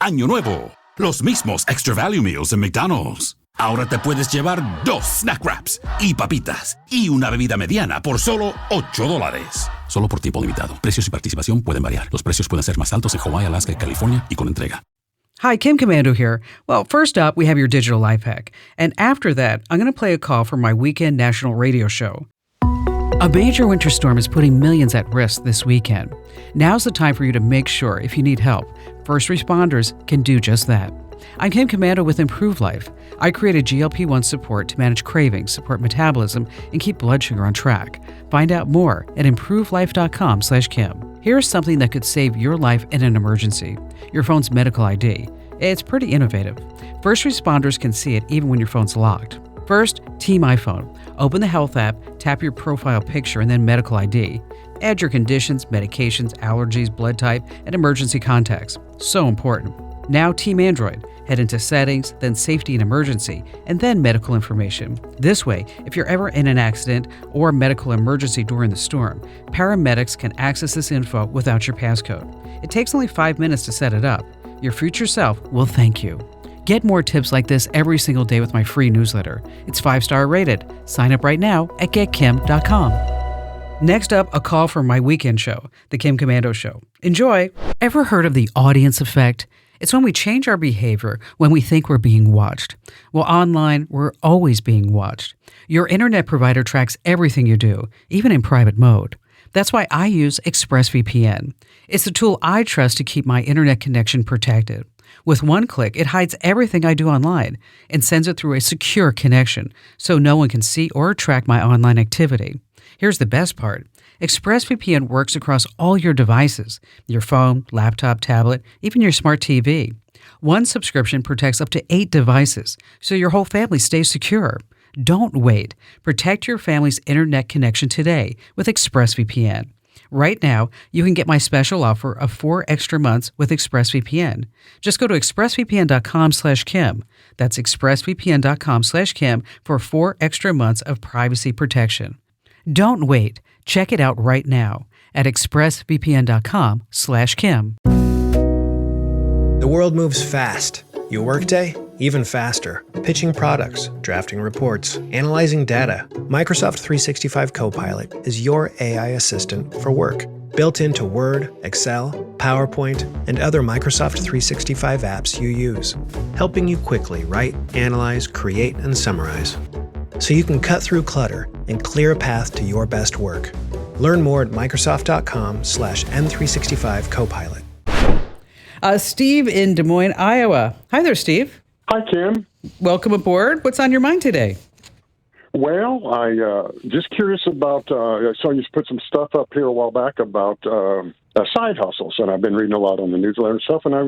Año Nuevo. Los mismos Extra Value Meals en McDonald's. Ahora te puedes llevar 2 snack wraps y papitas y una bebida mediana por solo $8. Solo por tiempo limitado. Precios y participación pueden variar. Los precios pueden ser más altos en Hawaii, Alaska y California y con entrega. Hi, Kim Komando here. Well, first up, we have your digital life hack. And after that, I'm going to play a call from my weekend national radio show. A major winter storm is putting millions at risk this weekend. Now's the time for you to make sure, if you need help, first responders can do just that. I'm Kim Komando with Improve Life. I created GLP-1 support to manage cravings, support metabolism, and keep blood sugar on track. Find out more at improvelife.com/Kim. Here's something that could save your life in an emergency. Your phone's medical ID. It's pretty innovative. First responders can see it even when your phone's locked. First, Team iPhone. Open the Health app, tap your profile picture, and then Medical ID. Add your conditions, medications, allergies, blood type, and emergency contacts. So important. Now Team Android. Head into Settings, then Safety and Emergency, and then Medical Information. This way, if you're ever in an accident or medical emergency during the storm, paramedics can access this info without your passcode. It takes only 5 minutes to set it up. Your future self will thank you. Get more tips like this every single day with my free newsletter. It's 5-star rated. Sign up right now at getkim.com. Next up, a call from my weekend show, The Kim Komando Show. Enjoy! Ever heard of the audience effect? It's when we change our behavior when we think we're being watched. Well, online, we're always being watched. Your internet provider tracks everything you do, even in private mode. That's why I use ExpressVPN. It's the tool I trust to keep my internet connection protected. With one click, it hides everything I do online and sends it through a secure connection so no one can see or track my online activity. Here's the best part. ExpressVPN works across all your devices, your phone, laptop, tablet, even your smart TV. One subscription protects up to 8 devices, so your whole family stays secure. Don't wait. Protect your family's internet connection today with ExpressVPN. Right now, you can get my special offer of 4 extra months with ExpressVPN. Just go to expressvpn.com/Kim. That's expressvpn.com/Kim for 4 extra months of privacy protection. Don't wait. Check it out right now at expressvpn.com/Kim. The world moves fast. Your workday, even faster. Pitching products, drafting reports, analyzing data. Microsoft 365 Copilot is your AI assistant for work. Built into Word, Excel, PowerPoint, and other Microsoft 365 apps you use. Helping you quickly write, analyze, create, and summarize. So you can cut through clutter and clear a path to your best work. Learn more at Microsoft.com/M365 Copilot. Steve in Des Moines, Iowa. Hi there, Steve. Hi, Kim. Welcome aboard. What's on your mind today? Well, I just curious about, I saw you put some stuff up here a while back about side hustles, and I've been reading a lot on the newsletter and stuff, and I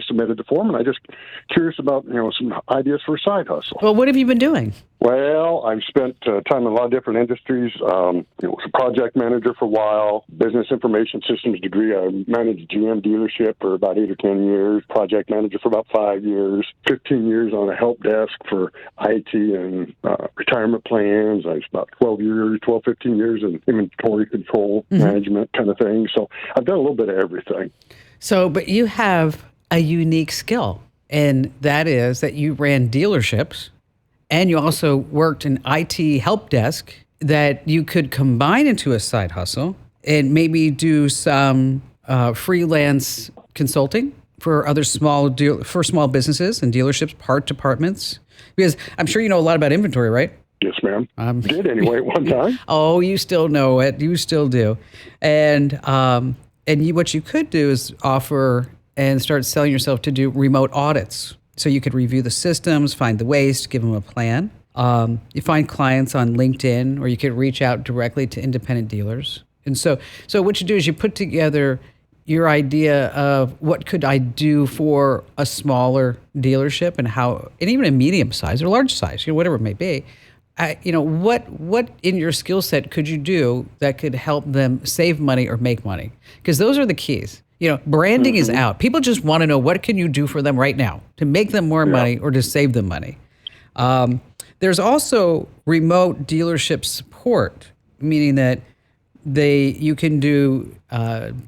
submitted the form, and I just curious about, some ideas for a side hustle. Well, what have you been doing? Well, I've spent time in a lot of different industries. Was a project manager for a while, business information systems degree. I managed GM dealership for about 8 or 10 years, project manager for about 5 years, 15 years on a help desk for IT and retirement plans. I was about 15 years in inventory control management kind of thing. So I've done a little bit of everything. So, but you have a unique skill, and that is that you ran dealerships. And you also worked in IT help desk that you could combine into a side hustle and maybe do some freelance consulting for other small businesses and dealerships, part departments. Because I'm sure you know a lot about inventory, right? Yes, ma'am. Did anyway at one time. Oh, you still know it. You still do. And what you could do is offer and start selling yourself to do remote audits. So you could review the systems, find the waste, give them a plan. You find clients on LinkedIn, or you could reach out directly to independent dealers. And so what you do is you put together your idea of what could I do for a smaller dealership and even a medium size or large size, whatever it may be. What in your skill set could you do that could help them save money or make money? Because those are the keys. Branding is out. People just want to know what can you do for them right now to make them more money or to save them money. There's also remote dealership support, meaning that you can do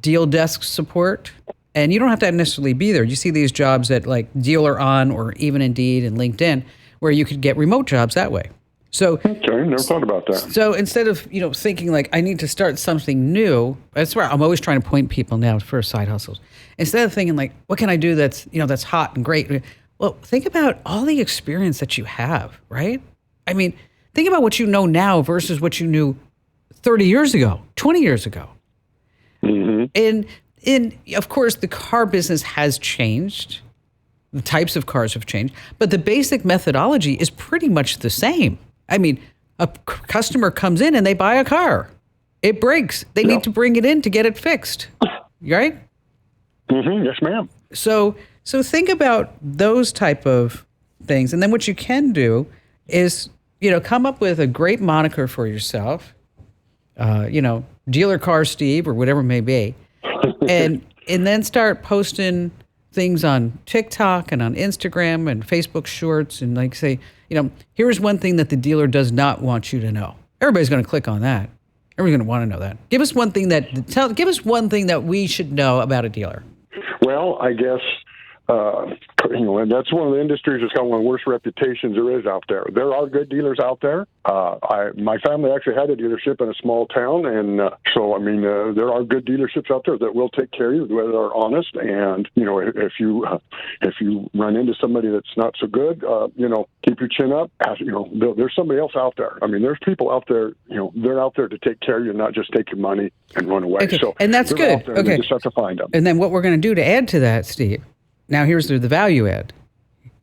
deal desk support And you don't have to necessarily be there. You see these jobs at like Dealer On or even Indeed and LinkedIn where you could get remote jobs that way. So, okay, never thought about that. So instead of, thinking like I need to start something new, that's where I'm always trying to point people now for side hustles. Instead of thinking like, what can I do that's hot and great? Well, think about all the experience that you have, right? I mean, think about what you know now versus what you knew 30 years ago, 20 years ago. Mm-hmm. And of course, the car business has changed. The types of cars have changed, but the basic methodology is pretty much the same. I mean, a customer comes in and they buy a car. It breaks. They need to bring it in to get it fixed, right? Mm-hmm. Yes, ma'am. So think about those type of things. And then what you can do is, come up with a great moniker for yourself, Dealer Car Steve or whatever it may be. And then start posting things on TikTok and on Instagram and Facebook Shorts and like say, here's one thing that the dealer does not want you to know. Everybody's going to click on that. Everybody's going to want to know that. Give us one thing that we should know about a dealer. Well, I guess, and that's one of the industries that's got one of the worst reputations there is out there. There are good dealers out there. My family actually had a dealership in a small town, and there are good dealerships out there that will take care of you, that are honest. And if you run into somebody that's not so good, keep your chin up. There's somebody else out there. I mean, there's people out there. They're out there to take care of you, not just take your money and run away. Okay. So, and that's good. Okay, you just have to find them. And then what we're going to do to add to that, Steve. Now, here's the value add.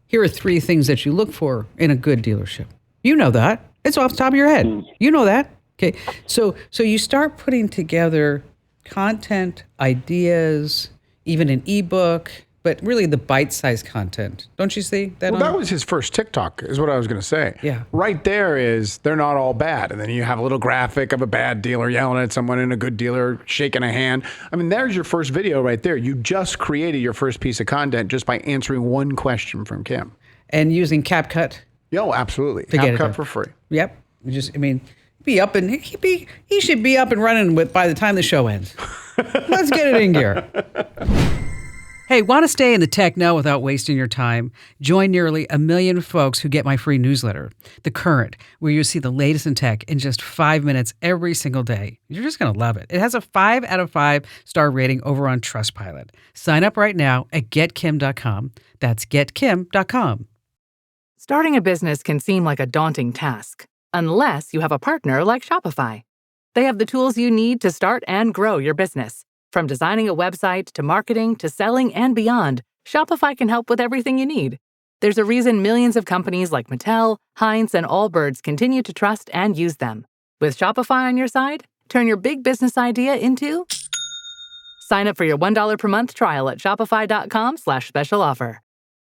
Here are 3 things that you look for in a good dealership. You know that. It's off the top of your head. You know that. Okay. So you start putting together content, ideas, even an ebook, but really the bite-sized content. Don't you see that? Well, that was his first TikTok, is what I was going to say. Yeah. Right there is, they're not all bad. And then you have a little graphic of a bad dealer yelling at someone and a good dealer shaking a hand. I mean, there's your first video right there. You just created your first piece of content just by answering one question from Kim. And using CapCut. Yo, absolutely. CapCut for free. Yep. He should be up and running by the time the show ends. Let's get it in gear. Hey, want to stay in the tech know without wasting your time? Join nearly 1 million folks who get my free newsletter, The Current, where you see the latest in tech in just 5 minutes every single day. You're just going to love it. It has a 5 out of 5 star rating over on Trustpilot. Sign up right now at getkim.com. That's getkim.com. Starting a business can seem like a daunting task, unless you have a partner like Shopify. They have the tools you need to start and grow your business. From designing a website to marketing to selling and beyond, Shopify can help with everything you need. There's a reason millions of companies like Mattel, Heinz, and Allbirds continue to trust and use them. With Shopify on your side, turn your big business idea into... Sign up for your $1 per month trial at shopify.com/special offer.